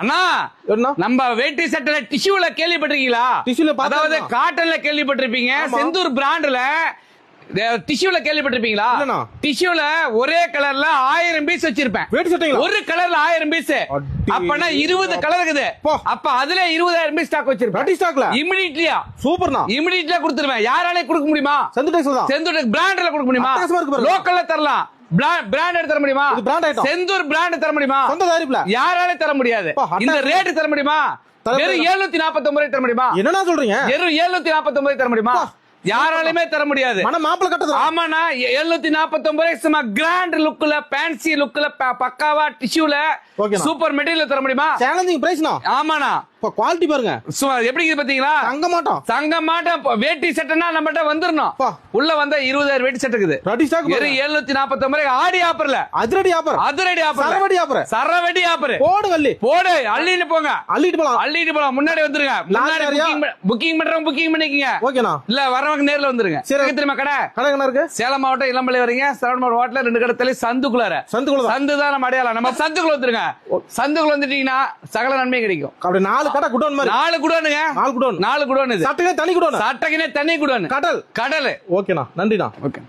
அண்ணா நம்ம வேட்டி சட்டை டிஷ்யூல கேள்விப்பட்டிருக்கீங்களா? அதாவது காட்டன்ல கேள்விப்பட்டிருப்பீங்க, செந்தூர் பிராண்ட்ல டிஷ்யூல கேள்விப்பட்டிருப்பீங்களா? டிஷ்யூல ஒரே கலர்ல 1000 பீஸ் வச்சிருப்பேன். ஒரு கலர்ல 1000 பீஸ், அப்பனா 20 கலர் இருக்குது. அப்ப அதுல 20000 பீஸ் ஸ்டாக் வச்சிருப்பேன். இமிடியட்லியா சூப்பர்னா இமிடியட்லியா கொடுத்துருவேன். யாராலே கொடுக்க முடியுமா? செந்தூர் பிராண்ட்ல கொடுக்க முடியுமா? லோக்கல்ல தரலாம். பிராண்ட் தர முடியுமா? செந்தூர் பிராண்ட் தர முடியுமா? யாராலே தர முடியாது. இந்த ரேட் தர முடியுமா? வெறும் 749 ரூபாய் தர முடியுமா? என்ன சொல்றீங்க? வெறும் 749 ரூபாய் தர முடியுமா? யாராலுமே தர முடியாது. ஆமாண்ணா, 749 சும்மா கிராண்ட் லுக்ல, ஃபேன்சி லுக்ல, பக்காவா டிஷ்யூல சூப்பர் மெட்டீரியல் தர முடியுமா? சேலஞ்சிங் பிரைஸ்னா? ஆமாண்ணா. குவாலிட்டி பாருங்க எப்படி இருக்கு பாத்தீங்களா? தங்க மாட்டோம். வேட்டி சட்டைனா நம்மகிட்ட வந்துடணும். உள்ள வந்தா 20000 வேட்டி சட்டை இருக்குது. 749 ஆடி ஆப்பர்ல, அதிரடி ஆப்பர், சரவடி ஆப்பர், சரவடி ஆப்பர். போடு கல்லி, போடு அள்ளிட்டு போங்க, அள்ளிட்டு போலாம். முன்னாடி வந்துருங்க. புக்கிங் பண்றவங்க புக்கிங் பண்ணிக்கங்க. ஓகேண்ணா. இல்ல வரவங்க நேர்ல வந்துருங்க. சரி, தெரியுமா கடை இருக்கு? சேலம் மாவட்டம் இளம்பள்ளி வரீங்க, சரவண ஹோட்டல் 2 கடை தள்ளி சந்துக்குள்ளார. சந்து தான் நம்ம அடையாளம். நம்ம சந்துக்குள்ள வந்துருங்க. சந்துக்குள்ள வந்துட்டீங்கன்னா சகல நன்மை கிடைக்கும். அப்படி 4 கடை குடோன் மாதிரி. 4 குடோனுங்க. 4 குடோன் இது. சட்டைக்கே தனி குடோன். சட்டைக்கே தனி குடோன். கடல். ஓகேண்ணா, நன்றிண்ணா. ஓகே.